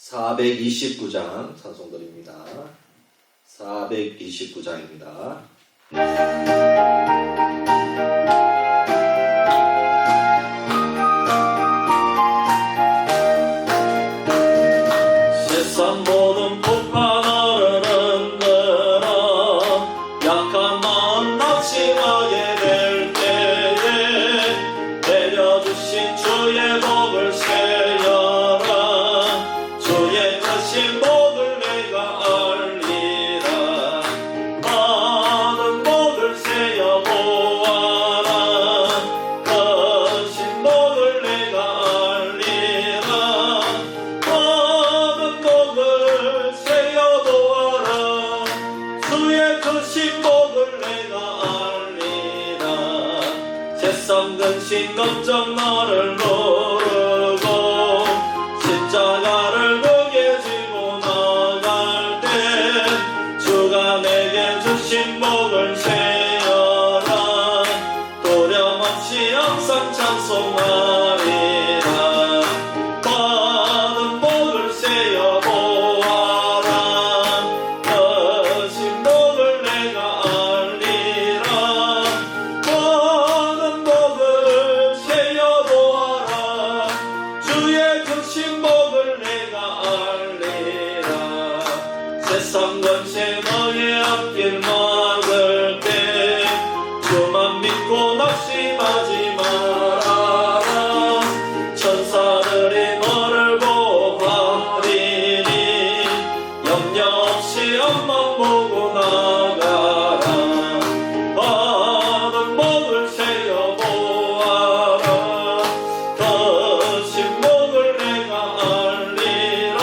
429장 찬송드립니다. 429장입니다. 세상 모든 폭파너를 흔들어 약한 마음 낙심하게 될 때에 내려주신 주의 복을 세여라. 주의 크신 복을 내가 알리라. 많은 복을 세여 보아라. 크신 복을 내가 알리라. 많은 복을 세여 보아라. 주의 크신 복을 내가 알리라. 세상 근심 걱정 너를 모르고 십자가를 등에 지고 나갈 때 주가 내게 주신 복을 세어라. 두려움없이 항상 찬송하리라. 많은 복을 세어 보아라. 크신 복을 내가 알리라. 많은 복을 세어 보아라. 주의 크신 복을 내가 알리라. 세상 권세 너의 앞길 막을 때 주만 믿고 낙심하지 말아라. 천사들이 너를 보호하리니 염려 없이 앞만 보고 나가라. 많은 복을 세어 보아라. 크신 복을 내가 알리라.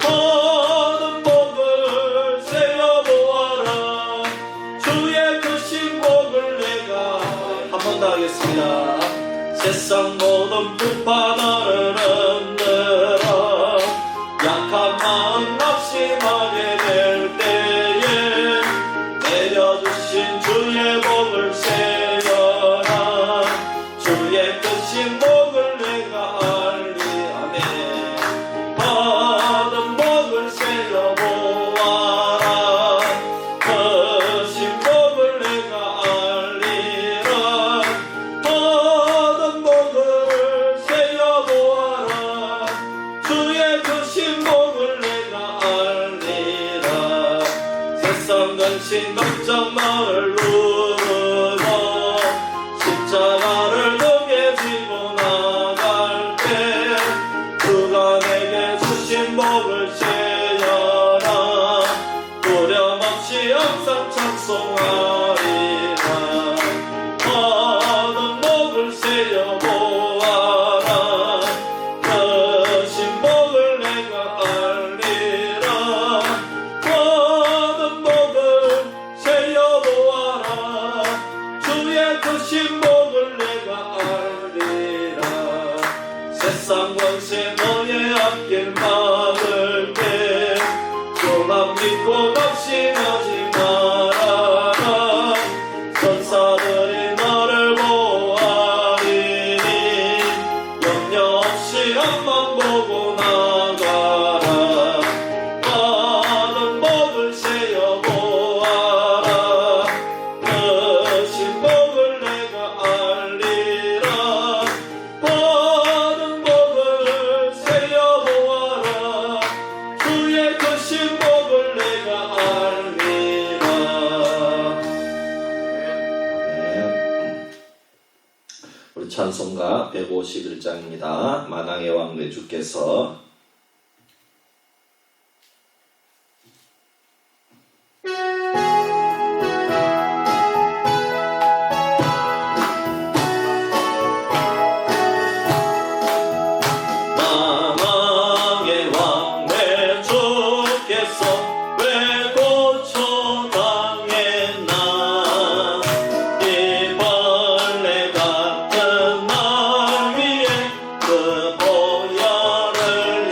많은 복을 세어 보아라. 주의 크신 복을 내가 한 번 더 하겠습니다. 세상 모든 부파 너를 흔들어 약한 마음 낙심하게 될 때에 내려주신 주의 복을 세여라. 주의 크신 복을 내가 알리라. 많은 복을 세어 보아라. 크신 복을 내가 알리라. 많은 복을 세어 보아라. 주의 크신 복을 내가 알리라. 세상 근심 걱정 너를 누르고 십자가를 등에 지고 나갈 때 주가 내게 주신 복을 세여라. 두려움 없이 항상 찬송하리라. 많은 복을 세어 보아라. 크신 복을 내가 알리라. 많은 복을 세어 보아라. 주의 크신 복을 내가 알리라. 세상 권세 너의 앞길 막을 때 주만 믿고 낙심하지 말아라. 천사들이 너를 보호하리니 염려 없이 앞만 보고 나가라. 많은 복을 세어 보아라. 크신 복을 내가 알리라. 많은 복을 세어 보아라. 주의 크신 복을 내가 알리라. 우리 찬송가 151장입니다. 만왕의 왕 내 주께서 만왕의 왕 내 주께서 왜 고초당했나. 이 벌레 같은 날 위에 그 보혈을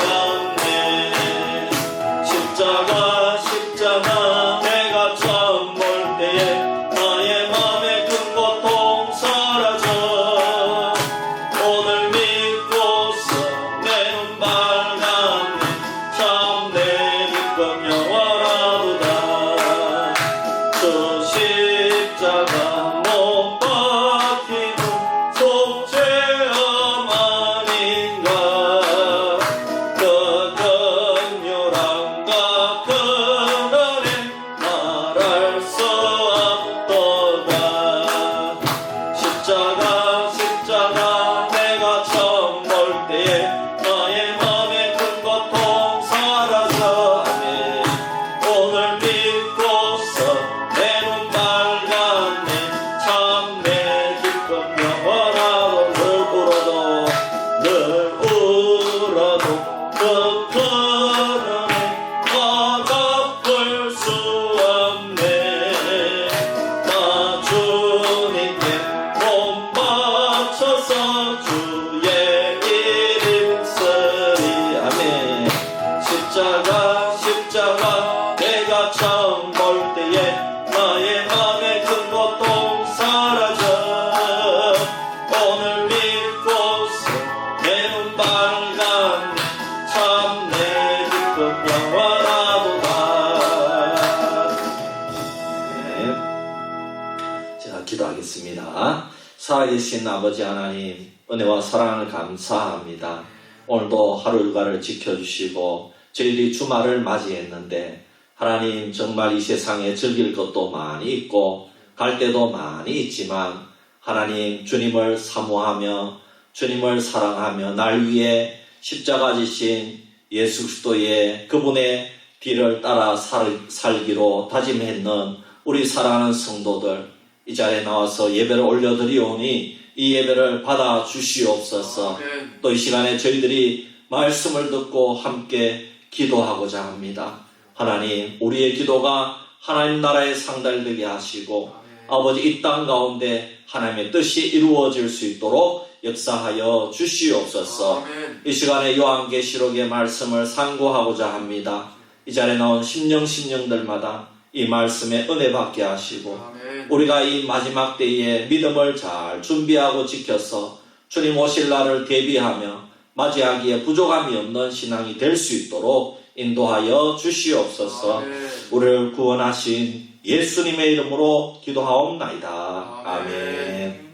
기도합니다. 살아계신 아버지 하나님, 은혜와 사랑을 감사합니다. 오늘도 하루 일과를 지켜주시고 저희들이 주말을 맞이했는데 하나님, 정말 이 세상에 즐길 것도 많이 있고 갈 데도 많이 있지만 하나님, 주님을 사모하며 주님을 사랑하며 날 위해 십자가 지신 예수 그리스도의 그분의 뒤를 따라 살기로 다짐했는 우리 사랑하는 성도들, 이 자리에 나와서 예배를 올려드리오니 이 예배를 받아 주시옵소서. 또 이 시간에 저희들이 말씀을 듣고 함께 기도하고자 합니다. 하나님, 우리의 기도가 하나님 나라에 상달되게 하시고 아버지, 이 땅 가운데 하나님의 뜻이 이루어질 수 있도록 역사하여 주시옵소서. 이 시간에 요한계시록의 말씀을 상고하고자 합니다. 이 자리에 나온 심령들마다 이 말씀에 은혜 받게 하시고 우리가 이 마지막 때에 믿음을 잘 준비하고 지켜서 주님 오실 날을 대비하며 맞이하기에 부족함이 없는 신앙이 될 수 있도록 인도하여 주시옵소서. 우리를 구원하신 예수님의 이름으로 기도하옵나이다. 아멘.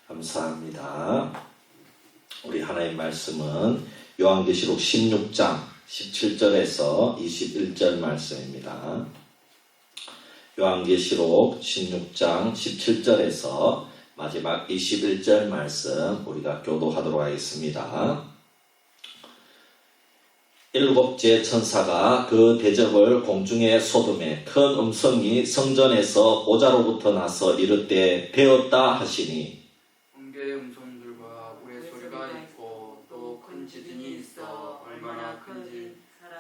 감사합니다. 우리 하나님 말씀은 요한계시록 16장 17절에서 21절 말씀입니다. 요한계시록 16장 17절에서 마지막 21절 말씀 우리가 교도하도록 하겠습니다. 일곱째 천사가 그 대접을 공중에 쏟음에 큰 음성이 성전에서 보좌로부터 나서 이르되 되었다 하시니, 번개의 음성들과 우레소리가 있고 또 큰 지진이 있어 얼마나 큰지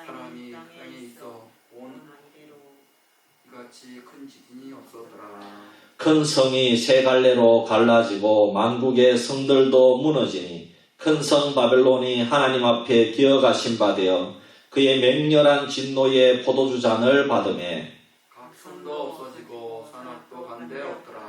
사람이 땅에 있어 온 이같이 큰 지진이 없었더라. 큰 성이 세 갈래로 갈라지고 만국의 성들도 무너지니 큰 성 바벨론이 하나님 앞에 기어가신 바 되어 그의 맹렬한 진노의 포도주 잔을 받으매 각 성도 없어지고 산악도 간데 없더라.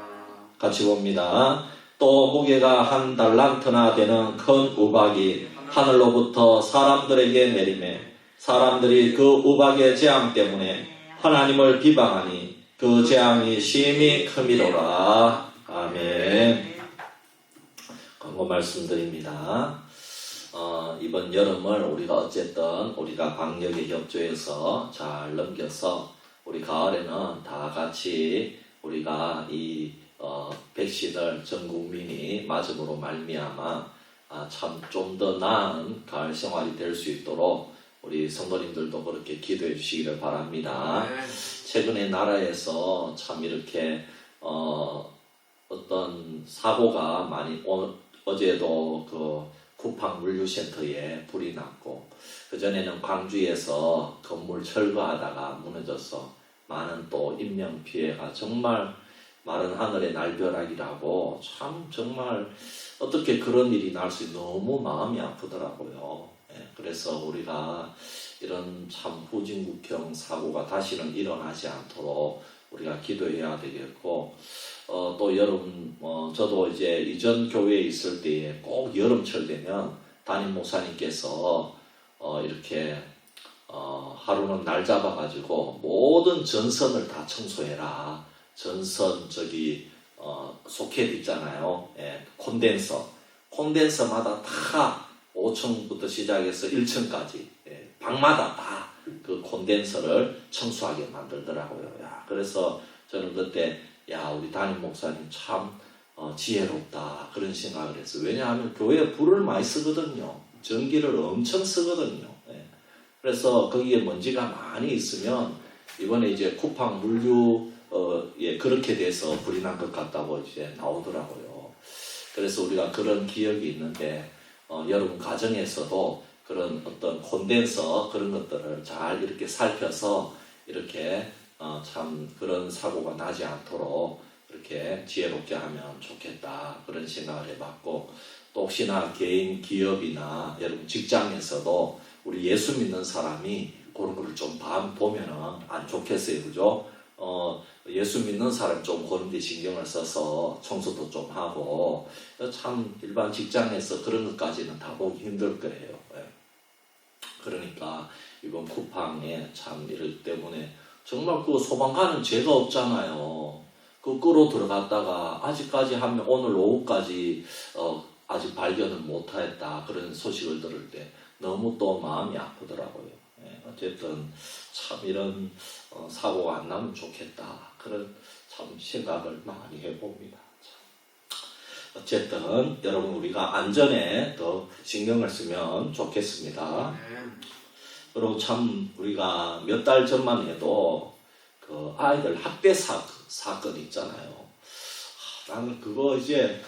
같이 봅니다. 또 무게가 한 달란트나 되는 큰 우박이 하늘로부터 사람들에게 내리매 사람들이 그 우박의 재앙 때문에 하나님을 비방하니 그 재앙이 심히 크미로라. 아멘. 광고 말씀드립니다. 이번 여름을 우리가 어쨌든 우리가 방역에 협조해서 잘 넘겨서 우리 가을에는 다 같이 우리가 이 백신을 전 국민이 맞음으로 말미암아 참 좀 더 나은 가을 생활이 될 수 있도록 우리 성도님들도 그렇게 기도해 주시기를 바랍니다. 최근에 나라에서 참 이렇게 어떤 사고가 많이 어제도 그 쿠팡 물류센터에 불이 났고 그전에는 광주에서 건물 철거하다가 무너져서 많은 또 인명피해가 정말 마른 하늘의 날벼락이라고 참 정말 어떻게 그런 일이 날 수 너무 마음이 아프더라고요. 그래서 우리가 이런 참 후진국형 사고가 다시는 일어나지 않도록 우리가 기도해야 되겠고 또 여름 저도 이제 이전 교회에 있을 때에 꼭 여름철 되면 담임 목사님께서 이렇게 하루는 날 잡아가지고 모든 전선을 다 청소해라. 전선 소켓 있잖아요. 콘덴서마다 다 5층부터 시작해서 1층까지 방마다 다 그 콘덴서를 청소하게 만들더라고요. 그래서 저는 그때 우리 담임 목사님 참 지혜롭다 그런 생각을 했어요. 왜냐하면 교회에 불을 많이 쓰거든요. 전기를 엄청 쓰거든요. 그래서 거기에 먼지가 많이 있으면 이번에 이제 쿠팡 물류 그렇게 돼서 불이 난 것 같다고 이제 나오더라고요. 그래서 우리가 그런 기억이 있는데 여러분 가정에서도 그런 어떤 콘덴서 그런 것들을 잘 이렇게 살펴서 이렇게 참 그런 사고가 나지 않도록 이렇게 지혜롭게 하면 좋겠다 그런 생각을 해봤고 또 혹시나 개인 기업이나 여러분 직장에서도 우리 예수 믿는 사람이 그런 걸 좀 보면은 안 좋겠어요, 그죠? 예수 믿는 사람 좀 그런 데 신경을 써서 청소도 좀 하고 참 일반 직장에서 그런 것까지는 다 보기 힘들 거예요. 그러니까 이번 쿠팡에 참 이럴 때문에 정말 그 소방관은 죄가 없잖아요. 거꾸로 들어갔다가 아직까지 하면 오늘 오후까지 아직 발견을 못했다 그런 소식을 들을 때 너무 또 마음이 아프더라고요. 예, 어쨌든 참 이런 사고가 안 나면 좋겠다 그런 참 생각을 많이 해봅니다. 어쨌든 여러분 우리가 안전에 더 신경을 쓰면 좋겠습니다. 아멘. 그리고 참 우리가 몇 달 전만 해도 그 아이들 학대 사건 있잖아요. 나는 그거 이제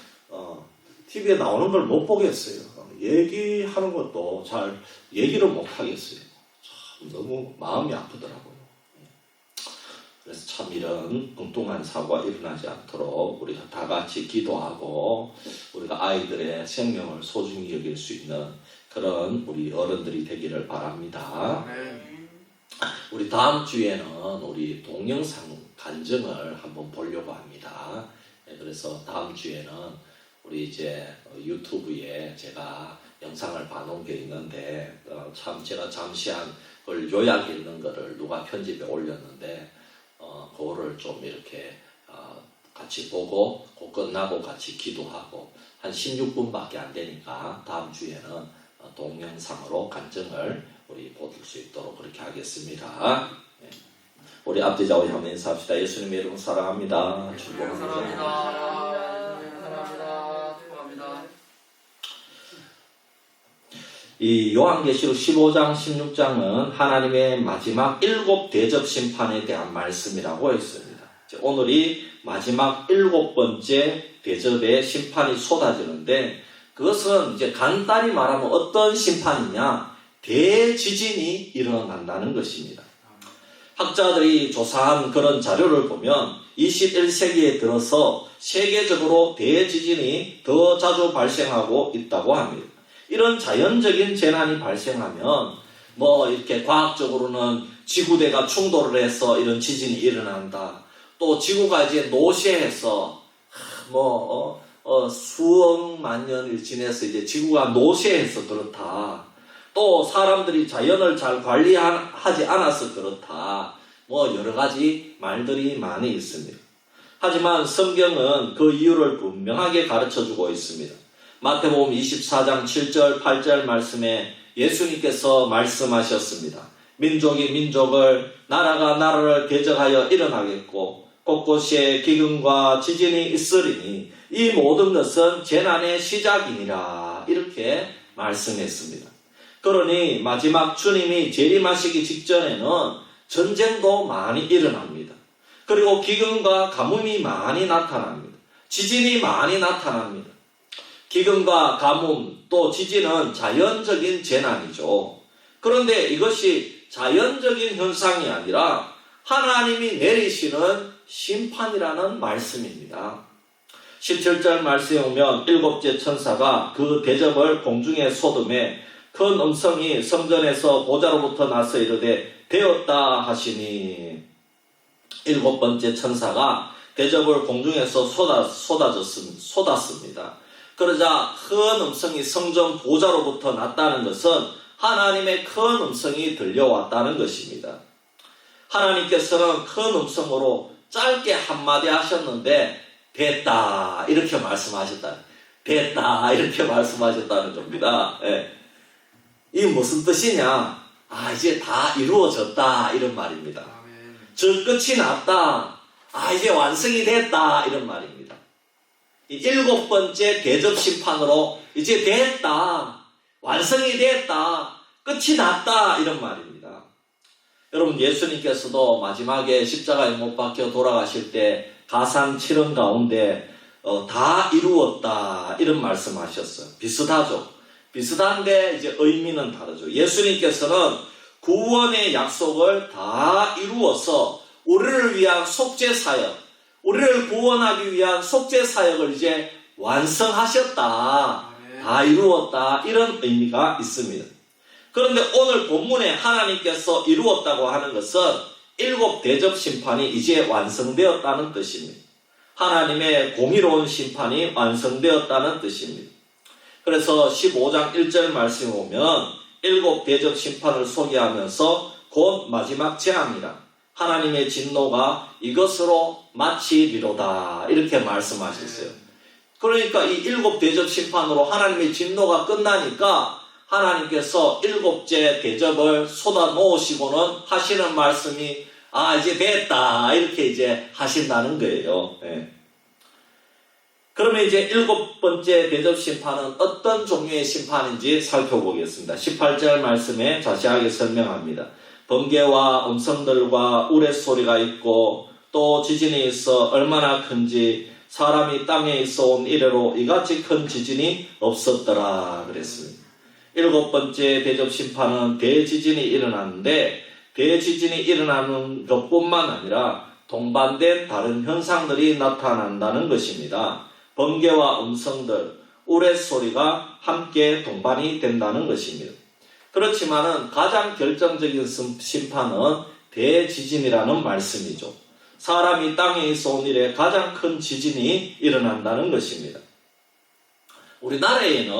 TV에 나오는 걸 못 보겠어요. 얘기하는 것도 잘 얘기를 못 하겠어요. 참 너무 마음이 아프더라고요. 그래서 참 이런 엉뚱한 사고가 일어나지 않도록 우리가 다 같이 기도하고 우리가 아이들의 생명을 소중히 여길 수 있는 그런 우리 어른들이 되기를 바랍니다. 아멘. 우리 다음 주에는 우리 동영상 간증을 한번 보려고 합니다. 그래서 다음 주에는 우리 이제 유튜브에 제가 영상을 봐놓은 게 있는데 참 제가 잠시한 그걸 요약해 있는 거를 누가 편집해 올렸는데 그거를 좀 이렇게 같이 보고 그 끝나고 같이 기도하고 한 16분밖에 안 되니까 다음 주에는 동영상으로 간증을 우리 보실 수 있도록 그렇게 하겠습니다. 네. 우리 앞뒤 좌우 향해 인사합시다. 예수님의 이름 사랑합니다. 축복합니다. 사랑합니다. 사랑합니다. 축복합니다. 이 요한계시록 15장, 16장은 하나님의 마지막 7 대접 심판에 대한 말씀이라고 했습니다. 오늘이 마지막 7번째 대접의 심판이 쏟아지는데 그것은 이제 간단히 말하면 어떤 심판이냐? 대지진이 일어난다는 것입니다. 학자들이 조사한 그런 자료를 보면 21세기에 들어서 세계적으로 대지진이 더 자주 발생하고 있다고 합니다. 이런 자연적인 재난이 발생하면 뭐 이렇게 과학적으로는 지구대가 충돌을 해서 이런 지진이 일어난다. 또 지구가 이제 노쇠해서 수억만 년을 지내서 이제 지구가 노쇠해서 그렇다. 또 사람들이 자연을 잘 관리하지 않아서 그렇다. 여러 가지 말들이 많이 있습니다. 하지만 성경은 그 이유를 분명하게 가르쳐주고 있습니다. 마태복음 24장 7절 8절 말씀에 예수님께서 말씀하셨습니다. 민족이 민족을 나라가 나라를 대적하여 일어나겠고 곳곳에 기근과 지진이 있으리니 이 모든 것은 재난의 시작이니라 이렇게 말씀했습니다. 그러니 마지막 주님이 재림하시기 직전에는 전쟁도 많이 일어납니다. 그리고 기근과 가뭄이 많이 나타납니다. 지진이 많이 나타납니다. 기근과 가뭄 또 지진은 자연적인 재난이죠. 그런데 이것이 자연적인 현상이 아니라 하나님이 내리시는 심판이라는 말씀입니다. 17절 말씀에 오면 7째 천사가 그 대접을 공중에 쏟음에 큰 음성이 성전에서 보좌로부터 나서 이르되 되었다 하시니 7번째 천사가 대접을 공중에서 쏟았습니다. 그러자 큰 음성이 성전 보좌로부터 났다는 것은 하나님의 큰 음성이 들려왔다는 것입니다. 하나님께서는 큰 음성으로 짧게 한마디 하셨는데 됐다 이렇게 말씀하셨다. 됐다 이렇게 말씀하셨다는 겁니다. 예. 이게 무슨 뜻이냐? 이제 다 이루어졌다 이런 말입니다. 아멘. 저 끝이 났다. 이제 완성이 됐다 이런 말입니다. 이 7번째 대접 심판으로 이제 됐다. 완성이 됐다. 끝이 났다 이런 말입니다. 여러분 예수님께서도 마지막에 십자가에 못 박혀 돌아가실 때 가산 7원 가운데 다 이루었다 이런 말씀하셨어요. 비슷하죠. 비슷한데 이제 의미는 다르죠. 예수님께서는 구원의 약속을 다 이루어서 우리를 위한 속죄 사역, 우리를 구원하기 위한 속죄 사역을 이제 완성하셨다. 다 이루었다. 이런 의미가 있습니다. 그런데 오늘 본문에 하나님께서 이루었다고 하는 것은 7 대접 심판이 이제 완성되었다는 뜻입니다. 하나님의 공의로운 심판이 완성되었다는 뜻입니다. 그래서 15장 1절 말씀에 보면 7 대접 심판을 소개하면서 곧 마지막 재앙이라 하나님의 진노가 이것으로 마치리로다 이렇게 말씀하셨어요. 그러니까 이 7 대접 심판으로 하나님의 진노가 끝나니까 하나님께서 7째 대접을 쏟아 놓으시고는 하시는 말씀이 이제 됐다 이렇게 이제 하신다는 거예요. 예. 그러면 이제 7번째 대접 심판은 어떤 종류의 심판인지 살펴보겠습니다. 18절 말씀에 자세하게 설명합니다. 번개와 음성들과 우레소리가 있고 또 지진이 있어 얼마나 큰지 사람이 땅에 있어 온 이래로 이같이 큰 지진이 없었더라 그랬습니다. 7번째 대접 심판은 대지진이 일어났는데 대지진이 일어나는 것뿐만 아니라 동반된 다른 현상들이 나타난다는 것입니다. 번개와 음성들, 우레소리가 함께 동반이 된다는 것입니다. 그렇지만은 가장 결정적인 심판은 대지진이라는 말씀이죠. 사람이 땅에 있어 온 이래 가장 큰 지진이 일어난다는 것입니다. 우리나라에는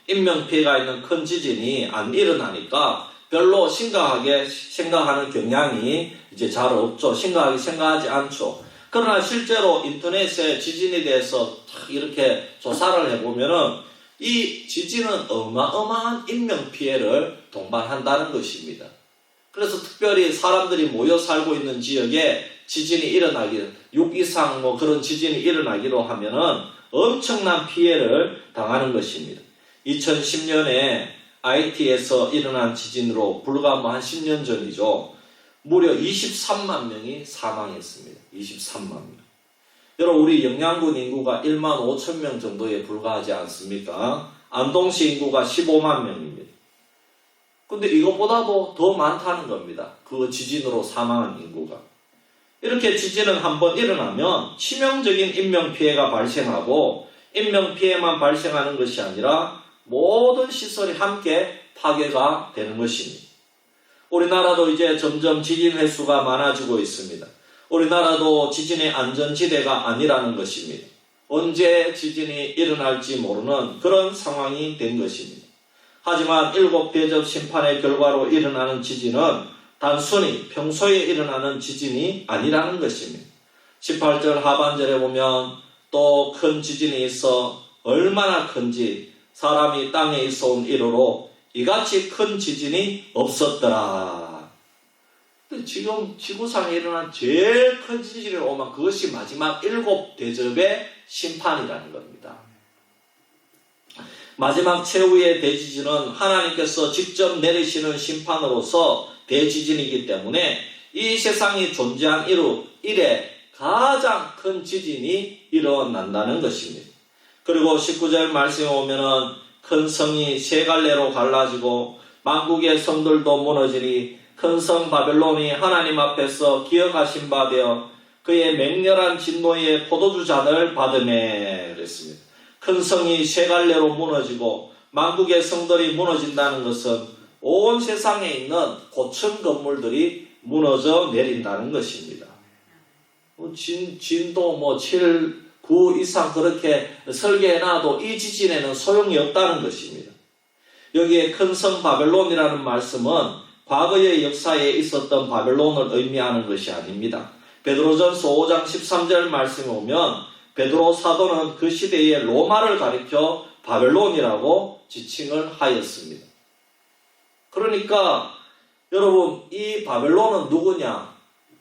인명피해가 있는 큰 지진이 안 일어나니까 별로 심각하게 생각하는 경향이 이제 잘 없죠. 심각하게 생각하지 않죠. 그러나 실제로 인터넷에 지진에 대해서 이렇게 조사를 해보면은 이 지진은 어마어마한 인명피해를 동반한다는 것입니다. 그래서 특별히 사람들이 모여 살고 있는 지역에 지진이 일어나기, 6 이상 그런 지진이 일어나기로 하면은 엄청난 피해를 당하는 것입니다. 2010년에 IT에서 일어난 지진으로 불과 한 10년 전이죠. 무려 23만 명이 사망했습니다. 23만 명. 여러분 우리 영양군 인구가 1만 5천 명 정도에 불과하지 않습니까? 안동시 인구가 15만 명입니다. 근데 이것보다도 더 많다는 겁니다. 그 지진으로 사망한 인구가. 이렇게 지진은 한번 일어나면 치명적인 인명피해가 발생하고 인명피해만 발생하는 것이 아니라 모든 시설이 함께 파괴가 되는 것입니다. 우리나라도 이제 점점 지진 횟수가 많아지고 있습니다. 우리나라도 지진의 안전지대가 아니라는 것입니다. 언제 지진이 일어날지 모르는 그런 상황이 된 것입니다. 하지만 7 대접 심판의 결과로 일어나는 지진은 단순히 평소에 일어나는 지진이 아니라는 것입니다. 18절 하반절에 보면 또 큰 지진이 있어 얼마나 큰지 사람이 땅에 있어 온 이래로 이같이 큰 지진이 없었더라. 지금 지구상에 일어난 제일 큰 지진이 오면 그것이 마지막 7 대접의 심판이라는 겁니다. 마지막 최후의 대지진은 하나님께서 직접 내리시는 심판으로서 대지진이기 때문에 이 세상이 존재한 이래 가장 큰 지진이 일어난다는 것입니다. 그리고 19절 말씀에 오면은 큰 성이 3갈래로 갈라지고 만국의 성들도 무너지니 큰 성 바벨론이 하나님 앞에서 기억하신 바 되어 그의 맹렬한 진노의 포도주 잔을 받으매 그랬습니다. 큰 성이 3갈래로 무너지고 만국의 성들이 무너진다는 것은 온 세상에 있는 고층 건물들이 무너져 내린다는 것입니다. 진도 7, 9 이상 그렇게 설계해놔도 이 지진에는 소용이 없다는 것입니다. 여기에 큰 성 바벨론이라는 말씀은 과거의 역사에 있었던 바벨론을 의미하는 것이 아닙니다. 베드로전서 5장 13절 말씀에 오면 베드로 사도는 그 시대의 로마를 가리켜 바벨론이라고 지칭을 하였습니다. 그러니까 여러분 이 바벨론은 누구냐?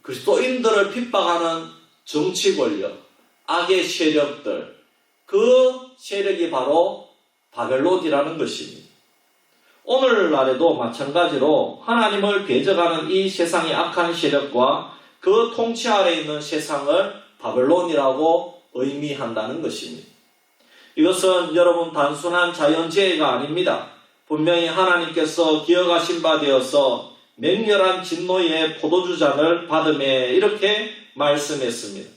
그리스도인들을 핍박하는 정치 권력, 악의 세력들, 그 세력이 바로 바벨론이라는 것입니다. 오늘날에도 마찬가지로 하나님을 배적하는 이 세상의 악한 세력과 그 통치 아래에 있는 세상을 바벨론이라고 의미한다는 것입니다. 이것은 여러분 단순한 자연재해가 아닙니다. 분명히 하나님께서 기억하신 바 되어서 맹렬한 진노의 포도주 잔을 받으매 이렇게 말씀했습니다.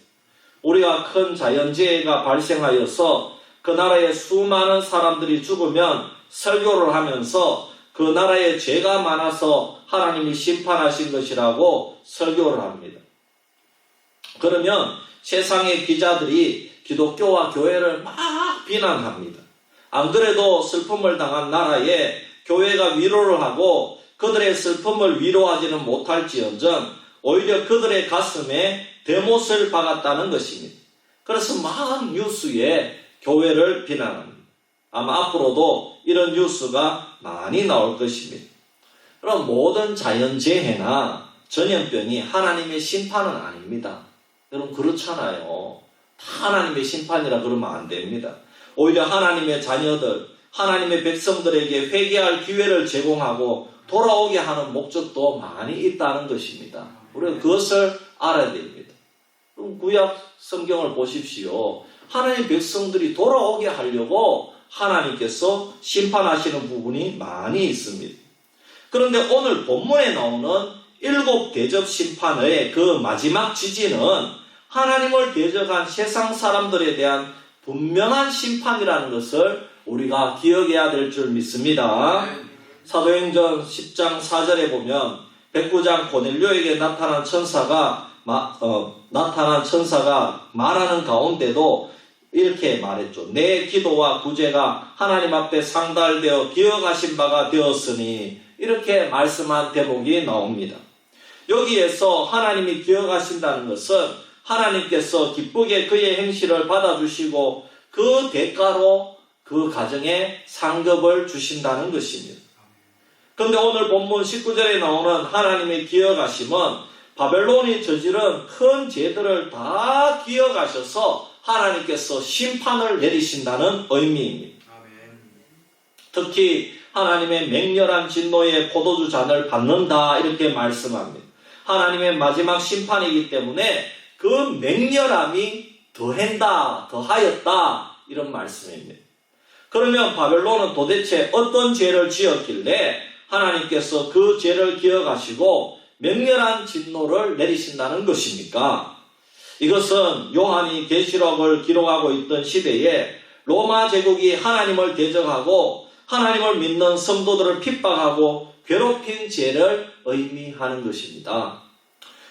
우리가 큰 자연재해가 발생하여서 그 나라에 수많은 사람들이 죽으면 설교를 하면서 그 나라에 죄가 많아서 하나님이 심판하신 것이라고 설교를 합니다. 그러면 세상의 기자들이 기독교와 교회를 막 비난합니다. 안 그래도 슬픔을 당한 나라에 교회가 위로를 하고 그들의 슬픔을 위로하지는 못할지언정 오히려 그들의 가슴에 대못을 박았다는 것입니다. 그래서 많은 뉴스에 교회를 비난합니다. 아마 앞으로도 이런 뉴스가 많이 나올 것입니다. 그럼 모든 자연재해나 전염병이 하나님의 심판은 아닙니다. 여러분 그렇잖아요. 다 하나님의 심판이라 그러면 안 됩니다. 오히려 하나님의 자녀들, 하나님의 백성들에게 회개할 기회를 제공하고 돌아오게 하는 목적도 많이 있다는 것입니다. 우리가 그것을 알아야 됩니다. 그럼 구약 성경을 보십시오. 하나님의 백성들이 돌아오게 하려고 하나님께서 심판하시는 부분이 많이 있습니다. 그런데 오늘 본문에 나오는 7 대접 심판의 그 마지막 지지는 하나님을 대적한 세상 사람들에 대한 분명한 심판이라는 것을 우리가 기억해야 될 줄 믿습니다. 사도행전 10장 4절에 보면 백부장 고넬료에게 나타난 천사가 말하는 가운데도 이렇게 말했죠. 내 기도와 구제가 하나님 앞에 상달되어 기억하신 바가 되었으니 이렇게 말씀한 대목이 나옵니다. 여기에서 하나님이 기억하신다는 것은 하나님께서 기쁘게 그의 행실을 받아주시고 그 대가로 그 가정에 상급을 주신다는 것입니다. 그런데 오늘 본문 19절에 나오는 하나님의 기억하심은 바벨론이 저지른 큰 죄들을 다 기억하셔서 하나님께서 심판을 내리신다는 의미입니다. 특히 하나님의 맹렬한 진노의 포도주 잔을 받는다 이렇게 말씀합니다. 하나님의 마지막 심판이기 때문에 그 맹렬함이 더하였다 이런 말씀입니다. 그러면 바벨론은 도대체 어떤 죄를 지었길래 하나님께서 그 죄를 기억하시고 맹렬한 진노를 내리신다는 것입니까? 이것은 요한이 계시록을 기록하고 있던 시대에 로마 제국이 하나님을 대적하고 하나님을 믿는 성도들을 핍박하고 괴롭힌 죄를 의미하는 것입니다.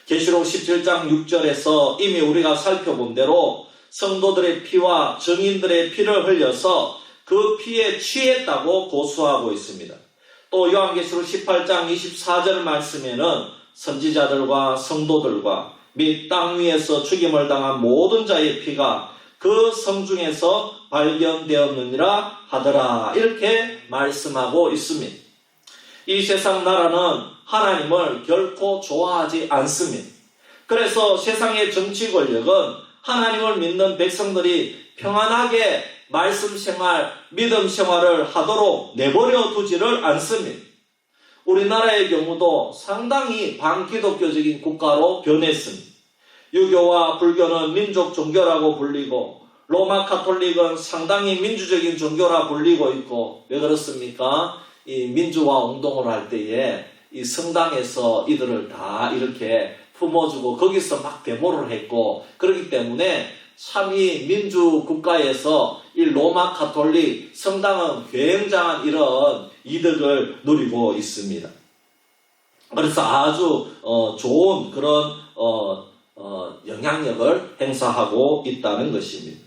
계시록 17장 6절에서 이미 우리가 살펴본 대로 성도들의 피와 증인들의 피를 흘려서 그 피에 취했다고 고수하고 있습니다. 또 요한계시록 18장 24절 말씀에는 선지자들과 성도들과 및 땅 위에서 죽임을 당한 모든 자의 피가 그 성중에서 발견되었느니라 하더라 이렇게 말씀하고 있습니다. 이 세상 나라는 하나님을 결코 좋아하지 않습니다. 그래서 세상의 정치 권력은 하나님을 믿는 백성들이 평안하게 말씀 생활, 믿음 생활을 하도록 내버려 두지를 않습니다. 우리나라의 경우도 상당히 반기독교적인 국가로 변했습니다. 유교와 불교는 민족 종교라고 불리고 로마 카톨릭은 상당히 민주적인 종교라 불리고 있고 왜 그렇습니까? 이 민주화 운동을 할 때에 이 성당에서 이들을 다 이렇게 품어주고 거기서 막 데모를 했고 그렇기 때문에 참 이 민주 국가에서 이 로마 카톨릭 성당은 굉장한 이런 이득을 누리고 있습니다. 그래서 아주 좋은 그런 영향력을 행사하고 있다는 것입니다.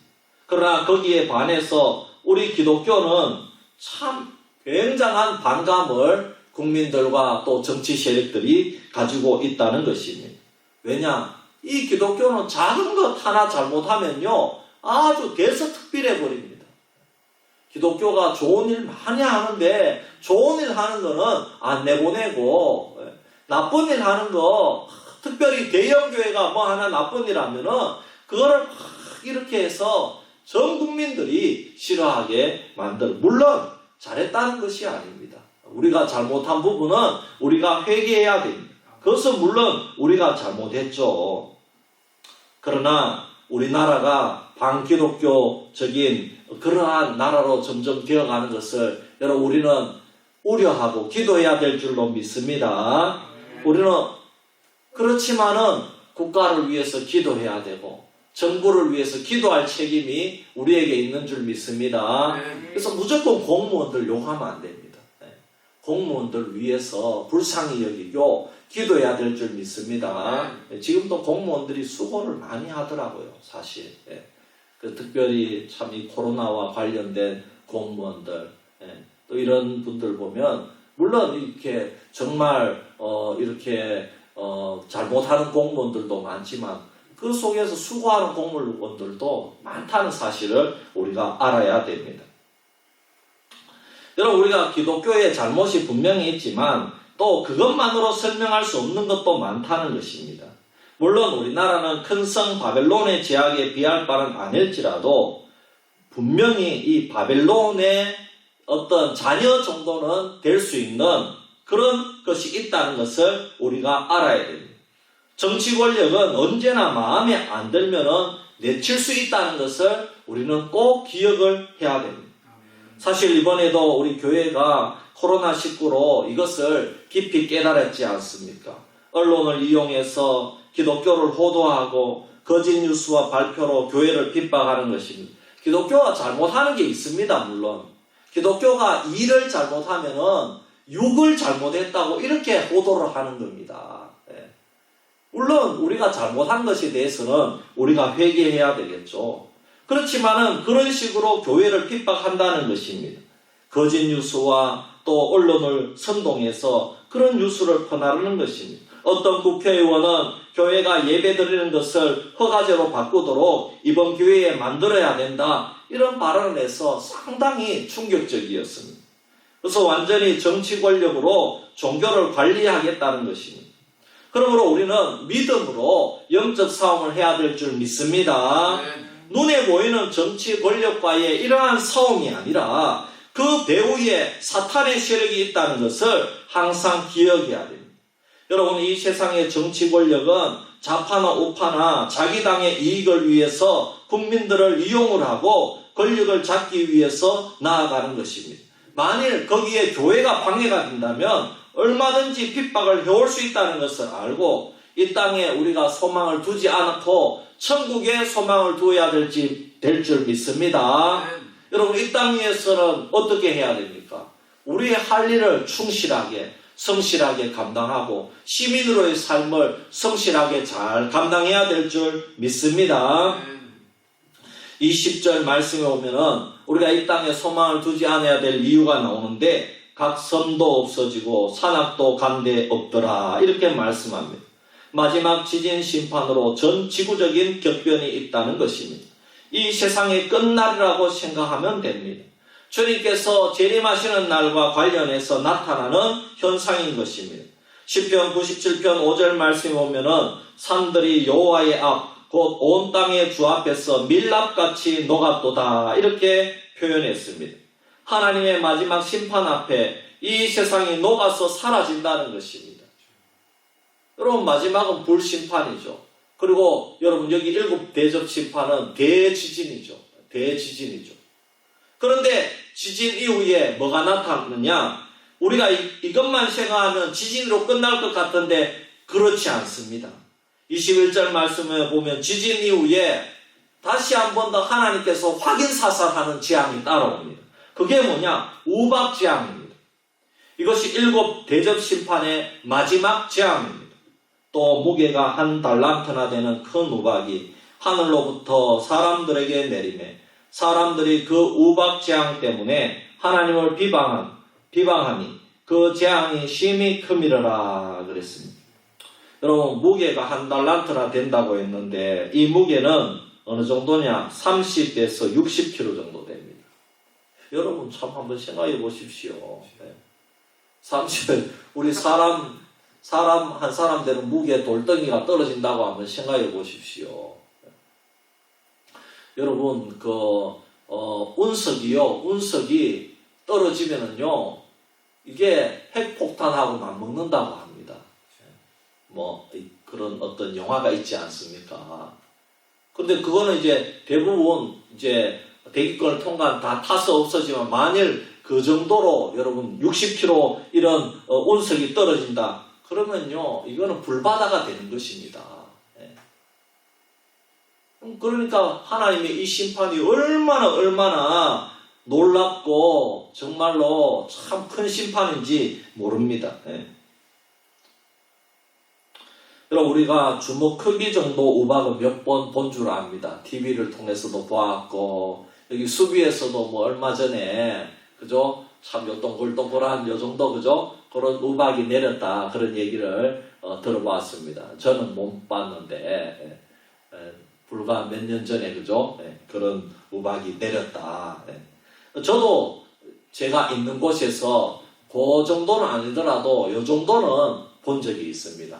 그러나 거기에 반해서 우리 기독교는 참 굉장한 반감을 국민들과 또 정치 세력들이 가지고 있다는 것입니다. 왜냐? 이 기독교는 작은 것 하나 잘못하면요 아주 대서특필해 버립니다. 기독교가 좋은 일 많이 하는데 좋은 일 하는 거는 안 내보내고 나쁜 일 하는 거 특별히 대형교회가 뭐 하나 나쁜 일 하면은 그거를 막 이렇게 해서 전 국민들이 싫어하게 물론 잘했다는 것이 아닙니다. 우리가 잘못한 부분은 우리가 회개해야 됩니다. 그것은 물론 우리가 잘못했죠. 그러나 우리나라가 반기독교적인 그러한 나라로 점점 되어가는 것을 여러분 우리는 우려하고 기도해야 될 줄로 믿습니다. 우리는 그렇지만은 국가를 위해서 기도해야 되고 정부를 위해서 기도할 책임이 우리에게 있는 줄 믿습니다. 그래서 무조건 공무원들 욕하면 안 됩니다. 공무원들 위해서 불쌍히 여기고 기도해야 될 줄 믿습니다. 지금도 공무원들이 수고를 많이 하더라고요, 사실. 특별히 참 이 코로나와 관련된 공무원들, 또 이런 분들 보면, 물론 이렇게 정말, 이렇게 잘못하는 공무원들도 많지만 그 속에서 수고하는 공무원들도 많다는 사실을 우리가 알아야 됩니다. 여러분, 우리가 기독교의 잘못이 분명히 있지만 또 그것만으로 설명할 수 없는 것도 많다는 것입니다. 물론 우리나라는 큰 성 바벨론의 제약에 비할 바는 아닐지라도 분명히 이 바벨론의 어떤 자녀 정도는 될 수 있는 그런 것이 있다는 것을 우리가 알아야 됩니다. 정치 권력은 언제나 마음에 안 들면은 내칠 수 있다는 것을 우리는 꼭 기억을 해야 됩니다. 사실 이번에도 우리 교회가 코로나19로 이것을 깊이 깨달았지 않습니까? 언론을 이용해서 기독교를 호도하고 거짓 뉴스와 발표로 교회를 핍박하는 것입니다. 기독교가 잘못하는 게 있습니다, 물론. 기독교가 일을 잘못하면은 육을 잘못했다고 이렇게 호도를 하는 겁니다. 예. 물론 우리가 잘못한 것에 대해서는 우리가 회개해야 되겠죠. 그렇지만은 그런 식으로 교회를 핍박한다는 것입니다. 거짓 뉴스와 또 언론을 선동해서 그런 뉴스를 퍼나르는 것입니다. 어떤 국회의원은 교회가 예배드리는 것을 허가제로 바꾸도록 이번 기회에 만들어야 된다, 이런 발언을 해서 상당히 충격적이었습니다. 그래서 완전히 정치 권력으로 종교를 관리하겠다는 것입니다. 그러므로 우리는 믿음으로 영적 싸움을 해야 될 줄 믿습니다. 눈에 보이는 정치 권력과의 이러한 싸움이 아니라 그 배후에 사탄의 세력이 있다는 것을 항상 기억해야 됩니다. 여러분, 이 세상의 정치 권력은 좌파나 우파나 자기 당의 이익을 위해서 국민들을 이용을 하고 권력을 잡기 위해서 나아가는 것입니다. 만일 거기에 교회가 방해가 된다면 얼마든지 핍박을 해올 수 있다는 것을 알고 이 땅에 우리가 소망을 두지 않고 천국에 소망을 두어야 될 줄 믿습니다. 여러분, 이 땅 위에서는 어떻게 해야 됩니까? 우리의 할 일을 충실하게 성실하게 감당하고 시민으로의 삶을 성실하게 잘 감당해야 될 줄 믿습니다. 20절 말씀에 오면은 우리가 이 땅에 소망을 두지 않아야 될 이유가 나오는데 각 섬도 없어지고 산악도 간데 없더라, 이렇게 말씀합니다. 마지막 지진 심판으로 전 지구적인 격변이 있다는 것입니다. 이 세상의 끝날이라고 생각하면 됩니다. 주님께서 재림하시는 날과 관련해서 나타나는 현상인 것입니다. 시편 97편 5절 말씀에 보면은 산들이 여호와의 앞 곧 온 땅의 주 앞에서 밀랍같이 녹았도다, 이렇게 표현했습니다. 하나님의 마지막 심판 앞에 이 세상이 녹아서 사라진다는 것입니다. 여러분, 마지막은 불심판이죠. 그리고 여러분, 여기 7 대접 심판은 대지진이죠. 대지진이죠. 그런데 지진 이후에 뭐가 나타나느냐? 우리가 이것만 생각하면 지진으로 끝날 것 같은데 그렇지 않습니다. 21절 말씀에 보면 지진 이후에 다시 한 번 더 하나님께서 확인사살하는 재앙이 따라옵니다. 그게 뭐냐? 우박재앙입니다. 이것이 7 대접 심판의 마지막 재앙입니다. 또 무게가 1 달란트나 되는 큰 우박이 하늘로부터 사람들에게 내리매 사람들이 그 우박재앙 때문에 하나님을 비방하니 그 재앙이 심히 크미르라 그랬습니다. 여러분, 무게가 1 달란트나 된다고 했는데 이 무게는 어느 정도냐? 30에서 60kg 정도 됩니다. 여러분, 참 한번 생각해 보십시오. 30, 우리 사람 한 사람 되는 무게 돌덩이가 떨어진다고 한번 생각해 보십시오. 여러분, 운석이 떨어지면은요, 이게 핵폭탄하고 맞먹는다고 합니다. 그런 어떤 영화가 있지 않습니까? 근데 그거는 이제 대부분 이제 대기권을 통과한 다 타서 없어지만 만일 그 정도로 여러분 60kg 이런 운석이 떨어진다. 그러면요, 이거는 불바다가 되는 것입니다. 그러니까 하나님의 이 심판이 얼마나 놀랍고 정말로 참 큰 심판인지 모릅니다. 여러분, 우리가 주먹 크기 정도 우박을 몇 번 본 줄 압니다. TV를 통해서도 보았고, 여기 수비에서도 얼마 전에, 그죠? 참 요동글동글한 요 정도, 그죠? 그런 우박이 내렸다. 그런 얘기를, 들어봤습니다. 저는 못 봤는데 불과 몇 년 전에 그죠? 그런 우박이 내렸다. 저도 제가 있는 곳에서 그 정도는 아니더라도 이 정도는 본 적이 있습니다.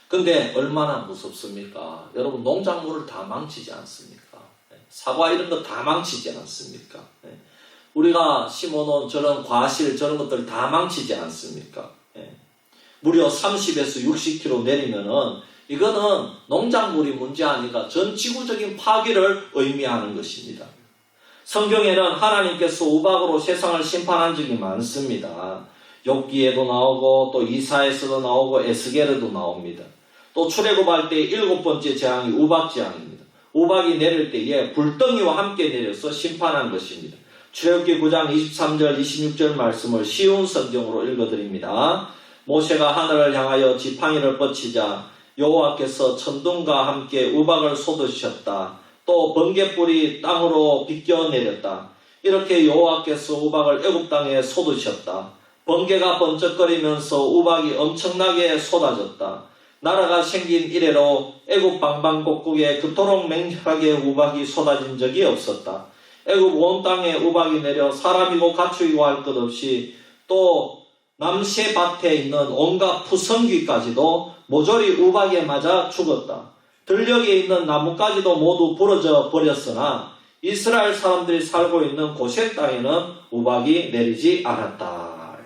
근데 얼마나 무섭습니까? 여러분 농작물을 다 망치지 않습니까? 사과 이런 거 다 망치지 않습니까? 우리가 심어놓은 저런 과실 저런 것들 다 망치지 않습니까? 무려 30에서 60km 내리면은 이거는 농작물이 문제 아니라 전 지구적인 파괴를 의미하는 것입니다. 성경에는 하나님께서 우박으로 세상을 심판한 적이 많습니다. 욥기에도 나오고 또 이사에서도 나오고 에스겔에도 나옵니다. 또 출애굽할 때 7번째 재앙이 우박 재앙입니다. 우박이 내릴 때에 불덩이와 함께 내려서 심판한 것입니다. 출애굽기 9장 23절 26절 말씀을 쉬운 성경으로 읽어드립니다. 모세가 하늘을 향하여 지팡이를 뻗치자 여호와께서 천둥과 함께 우박을 쏟으셨다. 또 번갯불이 땅으로 비껴 내렸다. 이렇게 여호와께서 우박을 애굽 땅에 쏟으셨다. 번개가 번쩍거리면서 우박이 엄청나게 쏟아졌다. 나라가 생긴 이래로 애굽 방방곡곡에 그토록 맹렬하게 우박이 쏟아진 적이 없었다. 애굽 온 땅에 우박이 내려 사람이고 가축이고 할 것 없이 또 남새밭에 있는 온갖 푸성귀까지도 모조리 우박에 맞아 죽었다. 들녘에 있는 나뭇가지도 모두 부러져 버렸으나 이스라엘 사람들이 살고 있는 고센 땅에는 우박이 내리지 않았다.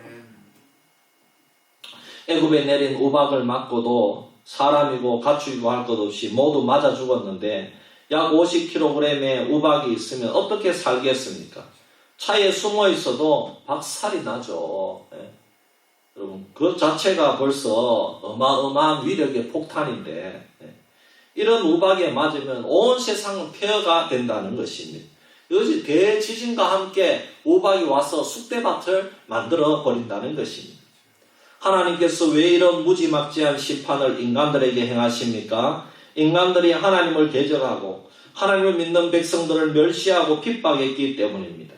애굽에 내린 우박을 맞고도 사람이고 가축이고 할 것 없이 모두 맞아 죽었는데 약 50kg의 우박이 있으면 어떻게 살겠습니까? 차에 숨어 있어도 박살이 나죠. 여러분, 그 자체가 벌써 어마어마한 위력의 폭탄인데 이런 우박에 맞으면 온 세상은 폐허가 된다는 것입니다. 이것이 대지진과 함께 우박이 와서 쑥대밭을 만들어 버린다는 것입니다. 하나님께서 왜 이런 무지막지한 심판을 인간들에게 행하십니까? 인간들이 하나님을 대적하고 하나님을 믿는 백성들을 멸시하고 핍박했기 때문입니다.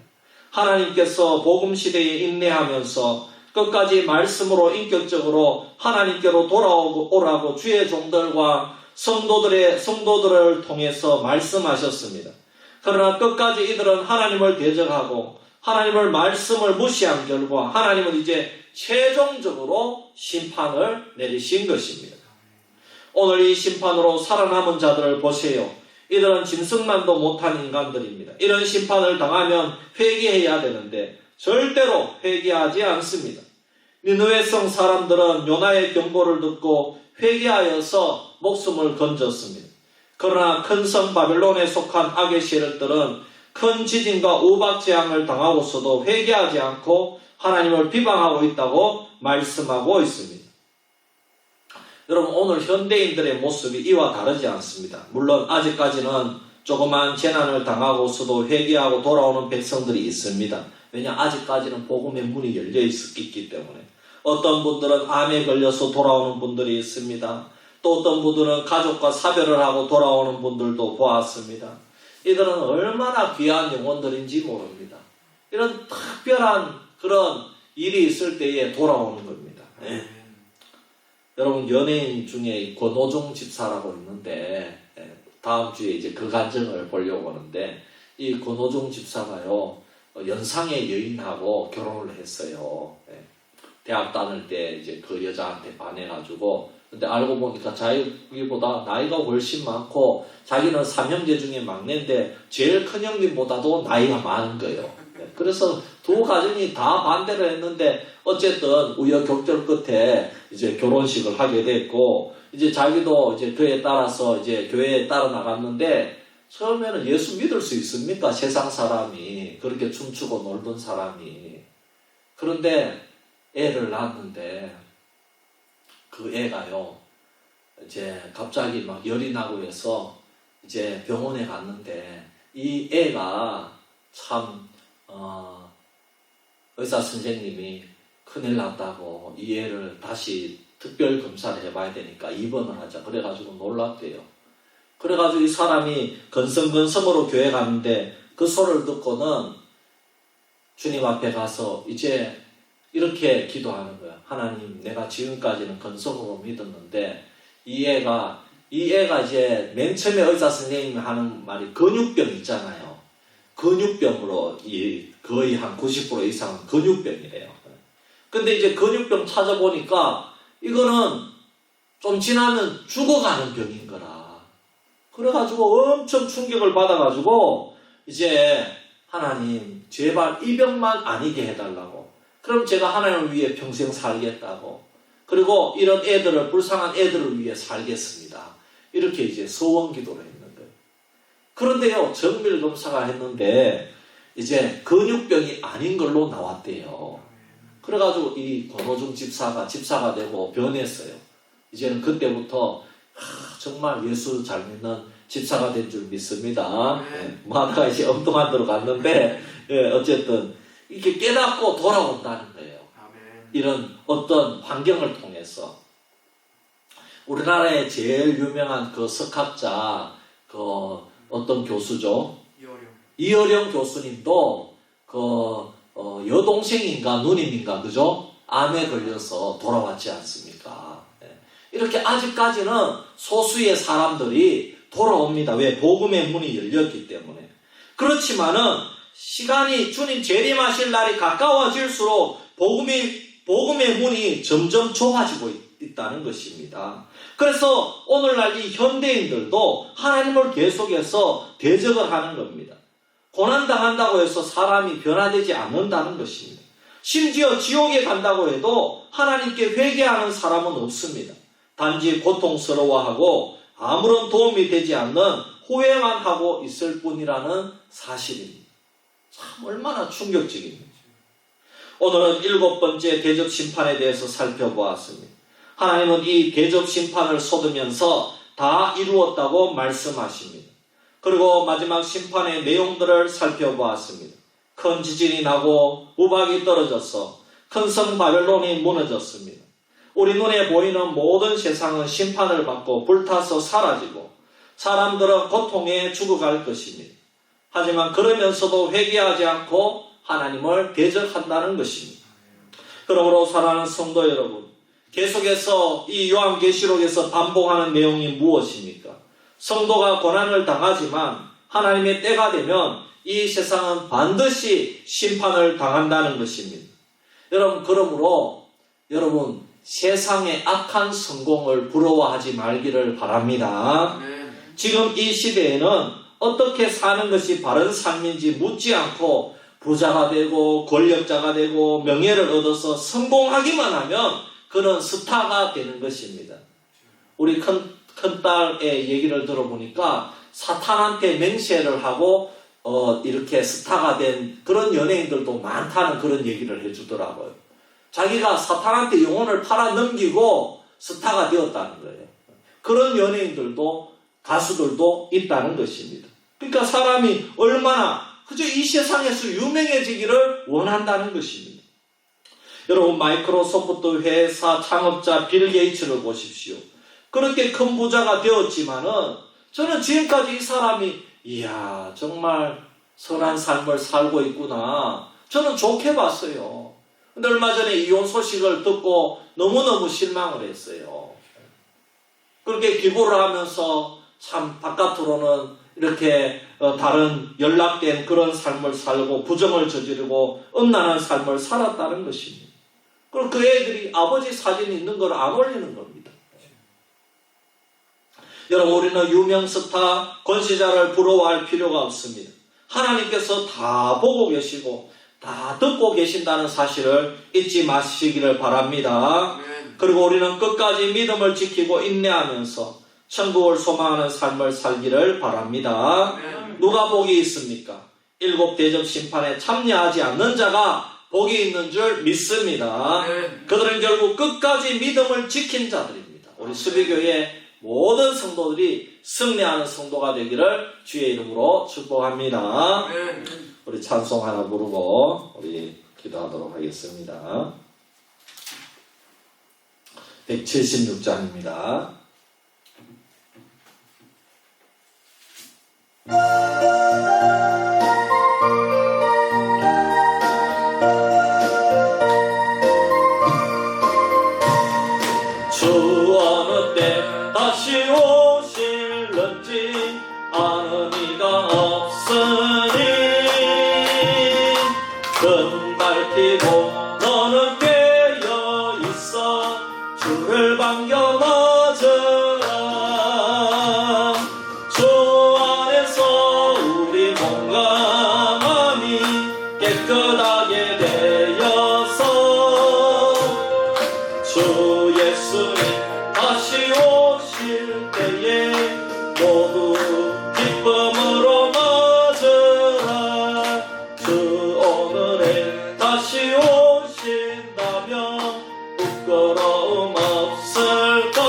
하나님께서 복음시대에 인내하면서 끝까지 말씀으로 인격적으로 하나님께로 돌아오라고 주의 종들과 성도들을 통해서 말씀하셨습니다. 그러나 끝까지 이들은 하나님을 대적하고 하나님을 말씀을 무시한 결과 하나님은 이제 최종적으로 심판을 내리신 것입니다. 오늘 이 심판으로 살아남은 자들을 보세요. 이들은 짐승만도 못한 인간들입니다. 이런 심판을 당하면 회개해야 되는데 절대로 회개하지 않습니다. 니느웨 성 사람들은 요나의 경고를 듣고 회개하여서 목숨을 건졌습니다. 그러나 큰 성 바벨론에 속한 악의 세력들은 큰 지진과 우박 재앙을 당하고서도 회개하지 않고 하나님을 비방하고 있다고 말씀하고 있습니다. 여러분, 오늘 현대인들의 모습이 이와 다르지 않습니다. 물론 아직까지는 조그만 재난을 당하고서도 회개하고 돌아오는 백성들이 있습니다. 왜냐, 아직까지는 복음의 문이 열려 있기 때문에. 어떤 분들은 암에 걸려서 돌아오는 분들이 있습니다. 또 어떤 분들은 가족과 사별을 하고 돌아오는 분들도 보았습니다. 이들은 얼마나 귀한 영혼들인지 모릅니다. 이런 특별한 그런 일이 있을 때에 돌아오는 겁니다. 여러분, 연예인 중에 권호중 집사라고 있는데 다음 주에 이제 그 간증을 보려고 하는데 이 권호중 집사가요 연상의 여인하고 결혼을 했어요. 대학 다닐 때 이제 그 여자한테 반해가지고 근데 알고 보니까 자기보다 나이가 훨씬 많고 자기는 3형제 중에 막내인데 제일 큰 형님보다도 나이가 많은 거예요. 그래서 두 가정이 다 반대를 했는데 어쨌든 우여곡절 끝에 이제 결혼식을 하게 됐고 이제 자기도 이제 그에 따라서 이제 교회에 따라 나갔는데 처음에는 예수 믿을 수 있습니까? 세상 사람이 그렇게 춤추고 놀던 사람이. 그런데 애를 낳았는데 그 애가요 이제 갑자기 막 열이 나고 해서 이제 병원에 갔는데 이 애가 참 의사 선생님이 큰일 났다고 이 애를 다시 특별 검사를 해봐야 되니까 입원을 하자 그래가지고 놀랐대요. 그래가지고 이 사람이 건성건성으로 교회 갔는데 그 소리를 듣고는 주님 앞에 가서 이제 이렇게 기도하는 거야. 하나님, 내가 지금까지는 건성으로 믿었는데 이 애가 이제 맨 처음에 의사 선생님이 하는 말이 근육병 있잖아요. 근육병으로 거의 한 90% 이상은 근육병이래요. 근데 이제 근육병 찾아보니까 이거는 좀 지나면 죽어가는 병인 거라. 그래가지고 엄청 충격을 받아가지고 이제 하나님 제발 이 병만 아니게 해달라고. 그럼 제가 하나님을 위해 평생 살겠다고. 그리고 이런 애들을, 불쌍한 애들을 위해 살겠습니다. 이렇게 이제 소원 기도를 했는 거예요. 그런데요, 정밀 검사가 했는데 이제 근육병이 아닌 걸로 나왔대요. 그래가지고 이 권호중 집사가 되고 변했어요. 이제는 그때부터 정말 예수 잘 믿는 집사가 된 줄 믿습니다. 뭐 하다가 이제 엉뚱한 데로 갔는데 어쨌든 이렇게 깨닫고 돌아온다는 거예요. 이런 어떤 환경을 통해서. 우리나라의 제일 유명한 그 석학자 그 어떤 교수죠? 이어령 교수님도 여동생인가 누님인가 그죠? 암에 걸려서 돌아왔지 않습니까? 이렇게 아직까지는 소수의 사람들이 돌아옵니다. 왜? 복음의 문이 열렸기 때문에. 그렇지만은 시간이 주님 재림하실 날이 가까워질수록 복음의 문이 점점 좁아지고 있다는 것입니다. 그래서 오늘날 이 현대인들도 하나님을 계속해서 대적을 하는 겁니다. 고난당한다고 해서 사람이 변화되지 않는다는 것입니다. 심지어 지옥에 간다고 해도 하나님께 회개하는 사람은 없습니다. 단지 고통스러워하고 아무런 도움이 되지 않는 후회만 하고 있을 뿐이라는 사실입니다. 참 얼마나 충격적입니다. 오늘은 7번째 대접 심판에 대해서 살펴보았습니다. 하나님은 이 대접 심판을 쏟으면서 다 이루었다고 말씀하십니다. 그리고 마지막 심판의 내용들을 살펴보았습니다. 큰 지진이 나고 우박이 떨어져서 큰 성 바벨론이 무너졌습니다. 우리 눈에 보이는 모든 세상은 심판을 받고 불타서 사라지고 사람들은 고통에 죽어갈 것입니다. 하지만 그러면서도 회개하지 않고 하나님을 대적한다는 것입니다. 그러므로 사랑하는 성도 여러분, 계속해서 이 요한계시록에서 반복하는 내용이 무엇입니까? 성도가 고난을 당하지만 하나님의 때가 되면 이 세상은 반드시 심판을 당한다는 것입니다. 여러분, 그러므로 여러분 세상의 악한 성공을 부러워하지 말기를 바랍니다. 지금 이 시대에는 어떻게 사는 것이 바른 삶인지 묻지 않고 부자가 되고 권력자가 되고 명예를 얻어서 성공하기만 하면 그는 스타가 되는 것입니다. 우리 큰딸의 얘기를 들어보니까 사탄한테 맹세를 하고 이렇게 스타가 된 그런 연예인들도 많다는 그런 얘기를 해주더라고요. 자기가 사탄한테 영혼을 팔아 넘기고 스타가 되었다는 거예요. 그런 연예인들도 가수들도 있다는 것입니다. 그러니까 사람이 얼마나 그저 이 세상에서 유명해지기를 원한다는 것입니다. 여러분, 마이크로소프트 회사 창업자 빌 게이츠를 보십시오. 그렇게 큰 부자가 되었지만은 저는 지금까지 이 사람이 이야 정말 선한 삶을 살고 있구나 저는 좋게 봤어요. 근데 얼마 전에 이혼 소식을 듣고 너무너무 실망을 했어요. 그렇게 기부를 하면서 참 바깥으로는 이렇게 다른 연락된 그런 삶을 살고 부정을 저지르고 음란한 삶을 살았다는 것입니다. 그리고 그 애들이 아버지 사진이 있는 걸 안 올리는 겁니다. 여러분, 우리는 유명 스타 권세자를 부러워할 필요가 없습니다. 하나님께서 다 보고 계시고 다 듣고 계신다는 사실을 잊지 마시기를 바랍니다. 그리고 우리는 끝까지 믿음을 지키고 인내하면서 천국을 소망하는 삶을 살기를 바랍니다. 누가 복이 있습니까? 7 대접 심판에 참여하지 않는 자가 복이 있는 줄 믿습니다. 그들은 결국 끝까지 믿음을 지킨 자들입니다. 우리 수비교회 모든 성도들이 승리하는 성도가 되기를 주의 이름으로 축복합니다. 우리 찬송 하나 부르고 우리 기도하도록 하겠습니다. 176장입니다. 灯밝히고 너는 깨어 있어 주를 반겨 맞으라. 주 안에서 우리 몸과 마음이 깨끗하게 되어서 주 예수님 다시 오실 때에 모두 기쁨으로 맞으라. 주 오늘에 다시 오신다면 부끄러움 없을까.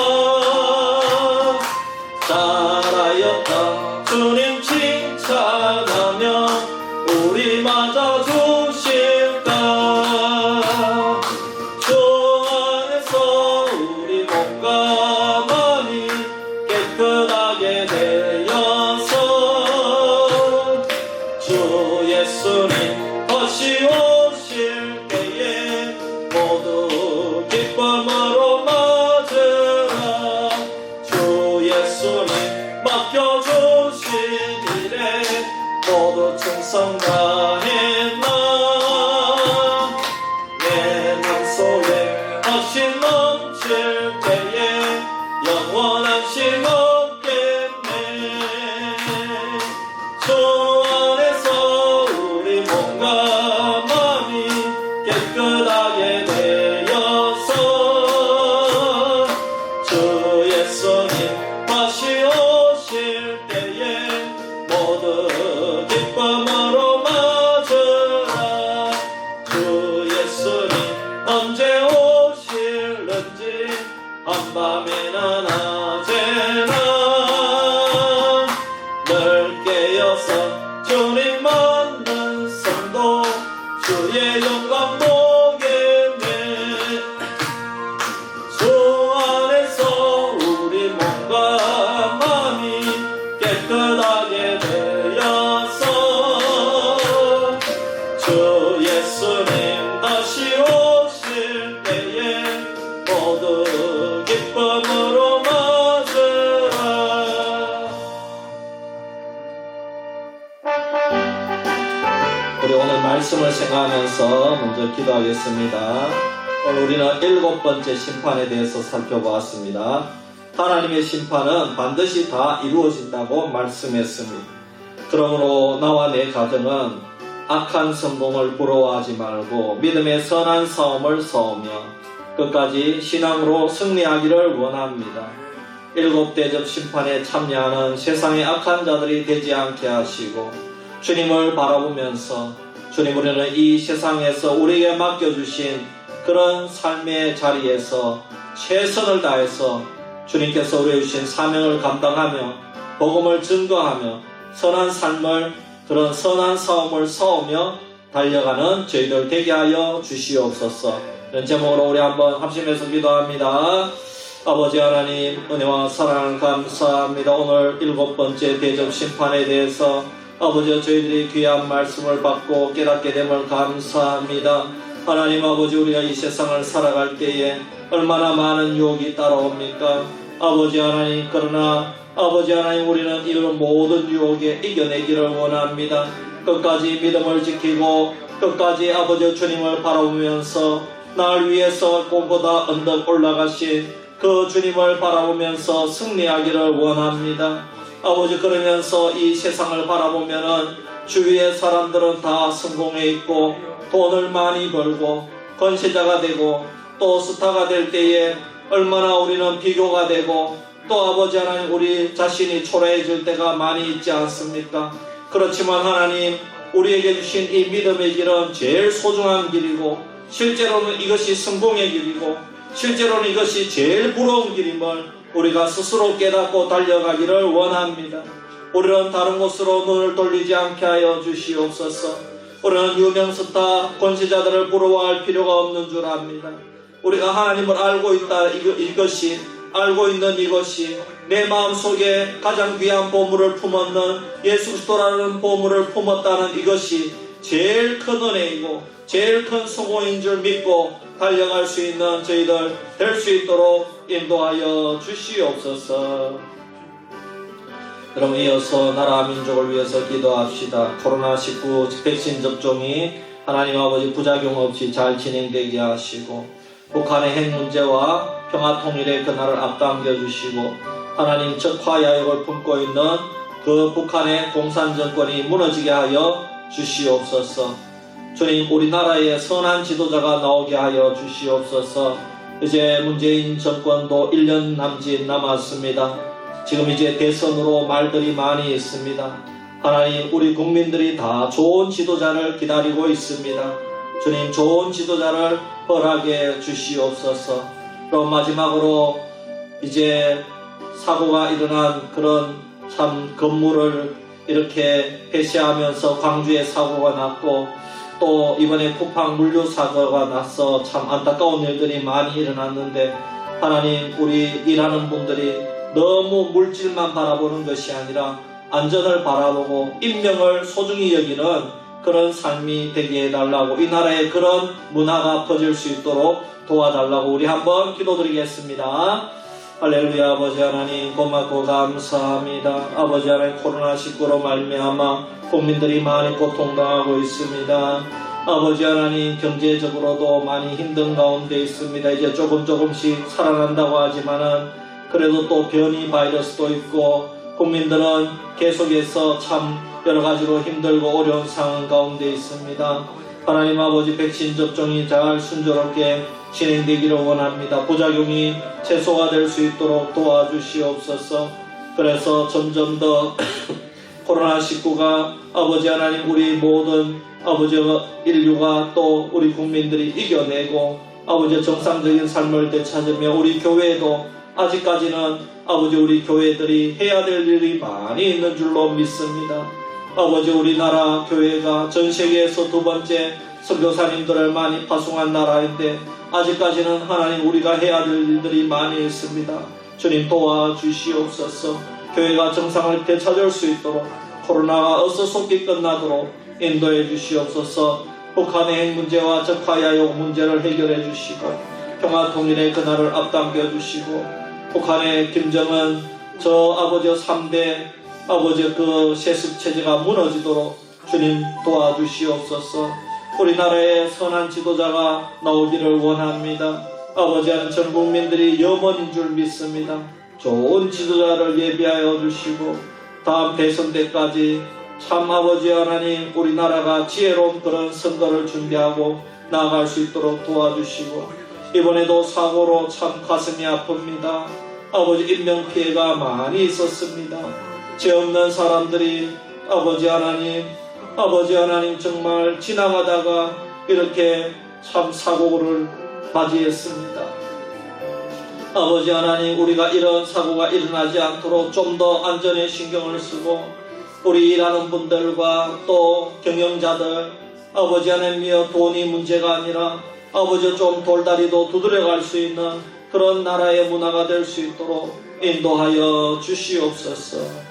잘하였다 주님 칭찬하며 우리 맞아주실까. 주 안에서 우리 몸과 마음이 깨끗하게 되어서 주 예수님 다시 오실 때에 모두 기쁨으로 맞으라. 주 예수님 맡겨주신 일에 모두 충성 다했나. 내 맘속에 다시 넘칠 때에 영원한 쉼 없겠네. 주 안에서 우리 몸과 마음이 깨끗하게 되어서 주 예수님 다시 오실 때에 모두 기쁨으로 맞으라. 주 예수님 언제 오실는지 한밤이나 낮에나 늘 깨어서 주님 만난 성도 주의 영광 보겠네. 주 안에서 우리 몸과 마음이 깨끗하게 되어서 주 예수님 다시 오실 때에 모두 기쁨으로 맞으라. 우리 오늘 말씀을 생각하면서 먼저 기도하겠습니다. 오늘 우리는 7번째 심판에 대해서 살펴보았습니다. 하나님의 심판은 반드시 다 이루어진다고 말씀했습니다. 그러므로 나와 내 가정은 악한 성공을 부러워하지 말고 믿음의 선한 싸움을 싸우며 끝까지 신앙으로 승리하기를 원합니다. 7대접 심판에 참여하는 세상의 악한 자들이 되지 않게 하시고 주님을 바라보면서 주님 우리는 이 세상에서 우리에게 맡겨주신 그런 삶의 자리에서 최선을 다해서 주님께서 우리에게 주신 사명을 감당하며 복음을 증거하며 선한 삶을 그런 선한 싸움을 싸우며 달려가는 저희들 되게 하여 주시옵소서. 이런 제목으로 우리 한번 합심해서 기도합니다. 아버지 하나님 은혜와 사랑을 감사합니다. 오늘 7번째 대접 심판에 대해서 아버지 저희들이 귀한 말씀을 받고 깨닫게 됨을 감사합니다. 하나님 아버지 우리가 이 세상을 살아갈 때에 얼마나 많은 유혹이 따라옵니까? 아버지 하나님 그러나 아버지 하나님 우리는 이런 모든 유혹에 이겨내기를 원합니다. 끝까지 믿음을 지키고 끝까지 아버지 주님을 바라보면서 날 위해서 꿈보다 언덕 올라가신 그 주님을 바라보면서 승리하기를 원합니다. 아버지 그러면서 이 세상을 바라보면은 주위의 사람들은 다 성공해 있고 돈을 많이 벌고 권세자가 되고 또 스타가 될 때에 얼마나 우리는 비교가 되고 또 아버지 하나님 우리 자신이 초라해질 때가 많이 있지 않습니까? 그렇지만 하나님 우리에게 주신 이 믿음의 길은 제일 소중한 길이고 실제로는 이것이 성공의 길이고 실제로는 이것이 제일 부러운 길임을 우리가 스스로 깨닫고 달려가기를 원합니다. 우리는 다른 곳으로 눈을 돌리지 않게 하여 주시옵소서. 우리는 유명 스타 권세자들을 부러워할 필요가 없는 줄 압니다. 우리가 하나님을 알고 있다 이것이 알고 있는 이것이 내 마음속에 가장 귀한 보물을 품었는 예수 그리스도라는 보물을 품었다는 이것이 제일 큰 은혜이고 제일 큰 성공인 줄 믿고 달려갈 수 있는 저희들 될 수 있도록 인도하여 주시옵소서. 그럼 이어서 나라 민족을 위해서 기도합시다. 코로나19 백신 접종이 하나님 아버지 부작용 없이 잘 진행되게 하시고 북한의 핵 문제와 평화 통일의 그날을 앞당겨 주시고 하나님 적화야욕을 품고 있는 그 북한의 공산 정권이 무너지게 하여 주시옵소서. 주님, 우리나라에 선한 지도자가 나오게 하여 주시옵소서. 이제 문재인 정권도 1년 남짓 남았습니다. 지금 이제 대선으로 말들이 많이 있습니다. 하나님, 우리 국민들이 다 좋은 지도자를 기다리고 있습니다. 주님, 좋은 지도자를 허락해 주시옵소서. 그럼 마지막으로 이제 사고가 일어난 그런 참 건물을 이렇게 폐쇄하면서 광주에 사고가 났고 또 이번에 쿠팡 물류 사고가 나서 참 안타까운 일들이 많이 일어났는데 하나님, 우리 일하는 분들이 너무 물질만 바라보는 것이 아니라 안전을 바라보고 인명을 소중히 여기는 그런 삶이 되게 해달라고, 이 나라에 그런 문화가 퍼질 수 있도록 도와달라고 우리 한번 기도드리겠습니다. 할렐루야. 아버지 하나님 고맙고 감사합니다. 아버지 하나님, 코로나19로 말미암아 국민들이 많이 고통당하고 있습니다. 아버지 하나님, 경제적으로도 많이 힘든 가운데 있습니다. 이제 조금씩 살아난다고 하지만은 그래도 또 변이 바이러스도 있고 국민들은 계속해서 참 여러가지로 힘들고 어려운 상황 가운데 있습니다. 하나님 아버지, 백신 접종이 잘 순조롭게 진행되기를 원합니다. 부작용이 최소화 될 수 있도록 도와주시옵소서. 그래서 점점 더 코로나19가 아버지 하나님, 우리 모든 아버지 인류가 또 우리 국민들이 이겨내고 아버지 정상적인 삶을 되찾으며 우리 교회도 아직까지는 아버지 우리 교회들이 해야 될 일이 많이 있는 줄로 믿습니다. 아버지, 우리나라 교회가 전 세계에서 두 번째 선교사님들을 많이 파송한 나라인데 아직까지는 하나님, 우리가 해야 될 일들이 많이 있습니다. 주님, 도와주시옵소서. 교회가 정상을 되찾을 수 있도록 코로나가 어서 속히 끝나도록 인도해 주시옵소서. 북한의 핵 문제와 적화야욕 문제를 해결해 주시고 평화 통일의 그날을 앞당겨 주시고 북한의 김정은 저 아버지 3대 아버지 그 세습 체제가 무너지도록 주님 도와주시옵소서. 우리나라에 선한 지도자가 나오기를 원합니다. 아버지 하나님, 전 국민들이 염원인 줄 믿습니다. 좋은 지도자를 예비하여 주시고 다음 대선 때까지 참 아버지 하나님, 우리나라가 지혜로운 그런 선거를 준비하고 나아갈 수 있도록 도와주시고 이번에도 사고로 참 가슴이 아픕니다. 아버지, 인명피해가 많이 있었습니다. 죄 없는 사람들이 아버지 하나님 정말 지나가다가 이렇게 참 사고를 맞이했습니다. 아버지 하나님, 우리가 이런 사고가 일어나지 않도록 좀 더 안전에 신경을 쓰고 우리 일하는 분들과 또 경영자들 아버지 하나님이여, 돈이 문제가 아니라 아버지 좀 돌다리도 두드려갈 수 있는 그런 나라의 문화가 될 수 있도록 인도하여 주시옵소서.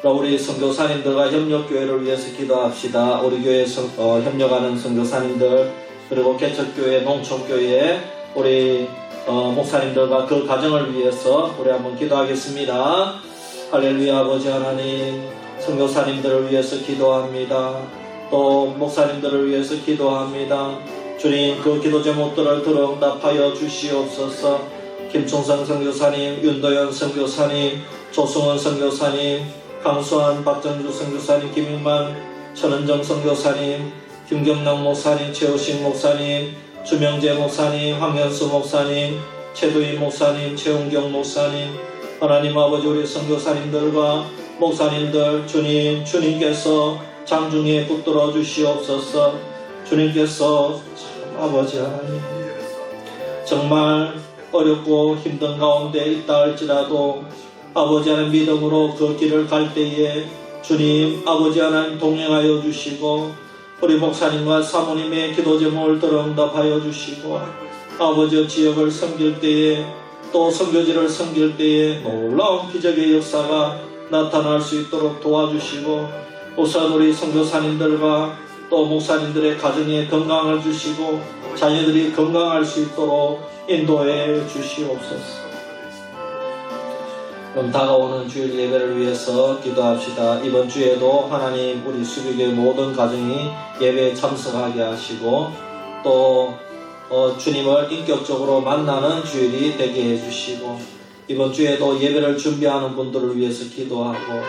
우리 선교사님들과 협력교회를 위해서 기도합시다. 우리 교회에 협력하는 선교사님들, 그리고 개척교회, 농촌교회 우리 목사님들과 그 가정을 위해서 우리 한번 기도하겠습니다. 할렐루야. 아버지 하나님, 선교사님들을 위해서 기도합니다. 또 목사님들을 위해서 기도합니다. 주님, 그 기도 제목들을 들어 응답하여 주시옵소서. 김충성 선교사님, 윤도현 선교사님, 조승원 선교사님, 강수환, 박정주 선교사님, 김익만, 천은정 선교사님, 김경남 목사님, 최우식 목사님, 주명재 목사님, 황현수 목사님, 최두희 목사님, 최은경 목사님, 하나님 아버지, 우리 선교사님들과 목사님들 주님께서 장중에 붙들어 주시옵소서. 주님께서 참 아버지 하나님, 정말 어렵고 힘든 가운데 있다 할지라도 아버지 하나님, 믿음으로 그 길을 갈 때에 주님 아버지 하나님 동행하여 주시고 우리 목사님과 사모님의 기도 제목을 들어 응답하여 주시고 아버지 지역을 섬길 때에 또 선교지를 섬길 때에 놀라운 기적의 역사가 나타날 수 있도록 도와주시고 우선 우리 선교사님들과 또 목사님들의 가정에 건강을 주시고 자녀들이 건강할 수 있도록 인도해 주시옵소서. 그럼 다가오는 주일 예배를 위해서 기도합시다. 이번 주에도 하나님 우리 수비교회 모든 가정이 예배에 참석하게 하시고 또 주님을 인격적으로 만나는 주일이 되게 해주시고 이번 주에도 예배를 준비하는 분들을 위해서 기도하고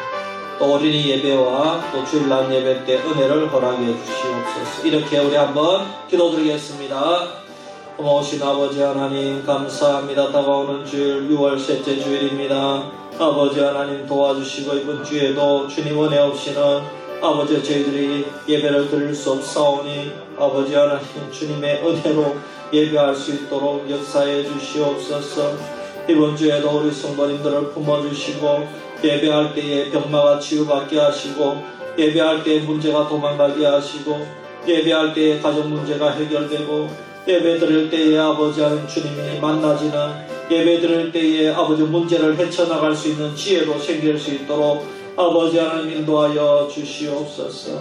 또 어린이 예배와 또 주일날 예배 때 은혜를 허락해 주시옵소서. 이렇게 우리 한번 기도드리겠습니다. 고마우신 아버지 하나님 감사합니다. 다가오는 주일 6월 셋째 주일입니다. 아버지 하나님 도와주시고 이번 주에도 주님 은혜 없이는 아버지 저희들이 예배를 드릴 수 없사오니 아버지 하나님 주님의 은혜로 예배할 수 있도록 역사해 주시옵소서. 이번 주에도 우리 성도님들을 품어주시고 예배할 때에 병마가 치유받게 하시고 예배할 때에 문제가 도망가게 하시고 예배할 때에 가정 문제가 해결되고 예배 드릴 때에 아버지 하나님 주님이 만나지는 예배 드릴 때에 아버지 문제를 헤쳐나갈 수 있는 지혜도 생길 수 있도록 아버지 하나님 인도하여 주시옵소서.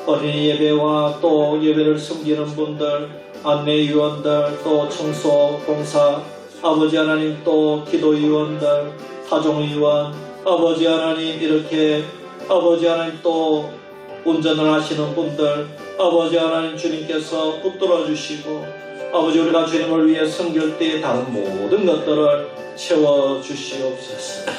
어린이 예배와 또 예배를 섬기는 분들 안내위원들 또 청소공사 아버지 하나님 또 기도위원들 가정위원 아버지 하나님 이렇게 아버지 하나님 또 운전을 하시는 분들 아버지 하나님 주님께서 붙들어 주시고 아버지 우리가 주님을 위해 섬길 때에 다른 모든 것들을 채워주시옵소서.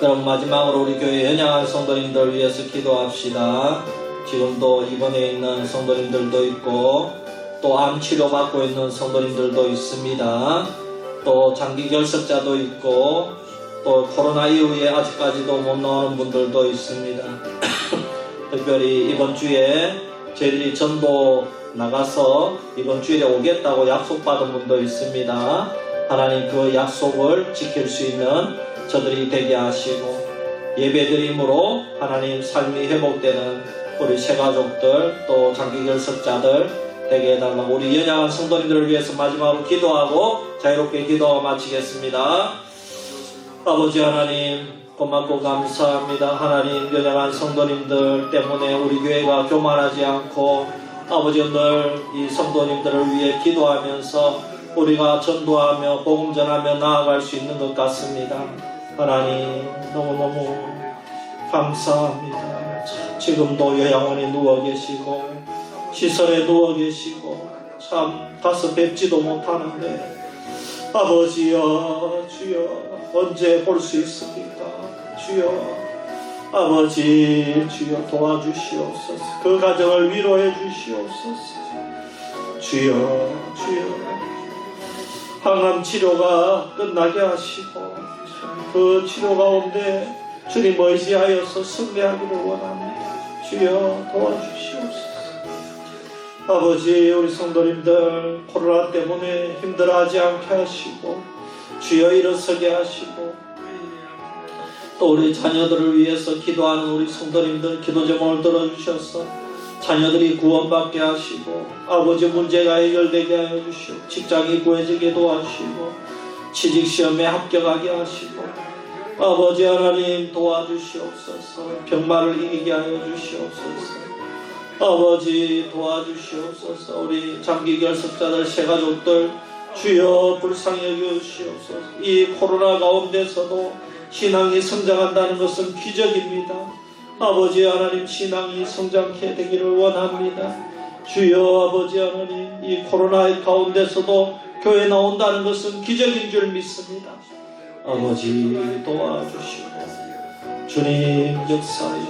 그럼 마지막으로 우리 교회 연약한 성도님들 위해서 기도합시다. 지금도 입원해 있는 성도님들도 있고 또 암 치료받고 있는 성도님들도 있습니다. 또 장기 결석자도 있고 또 코로나 이후에 아직까지도 못 나오는 분들도 있습니다. 특별히 이번 주에 저희들이 전도 나가서 이번 주일에 오겠다고 약속받은 분도 있습니다. 하나님 그 약속을 지킬 수 있는 저들이 되게 하시고 예배드림으로 하나님 삶이 회복되는 우리 새가족들 또 장기결석자들 되게 해달라고 우리 연약한 성도님들을 위해서 마지막으로 기도하고 자유롭게 기도 마치겠습니다. 아버지 하나님 고맙고 감사합니다. 하나님 연약한 성도님들 때문에 우리 교회가 교만하지 않고 아버지 늘 이 성도님들을 위해 기도하면서 우리가 전도하며 복음 전하며 나아갈 수 있는 것 같습니다. 하나님 너무너무 감사합니다. 지금도 요양원에 누워 계시고 시설에 누워 계시고 참 가서 뵙지도 못하는데 아버지여 주여 언제 볼 수 있습니까? 주여 아버지 주여 도와주시옵소서. 그 가정을 위로해 주시옵소서. 주여 항암 치료가 끝나게 하시고 그 치료 가운데 주님 의지하여서 승리하기를 원합니다. 주여 도와주시옵소서. 아버지 우리 성도님들 코로나 때문에 힘들어하지 않게 하시고 주여 일어서게 하시고 또 우리 자녀들을 위해서 기도하는 우리 성도님들 기도 제목을 들어주셔서 자녀들이 구원받게 하시고 아버지 문제가 해결되게 하여 주시고 직장이 구해지게 도와주시고 취직시험에 합격하게 하시고 아버지 하나님 도와주시옵소서. 병마를 이기게 하여 주시옵소서. 아버지 도와주시옵소서. 우리 장기결석자들 새가족들 주여 불쌍히 여겨주시옵소서. 이 코로나 가운데서도 신앙이 성장한다는 것은 기적입니다. 아버지 하나님 신앙이 성장케 되기를 원합니다. 주여 아버지 하나님 이 코로나 가운데서도 교회 나온다는 것은 기적인 줄 믿습니다. 아버지 도와주시고 주님 역사해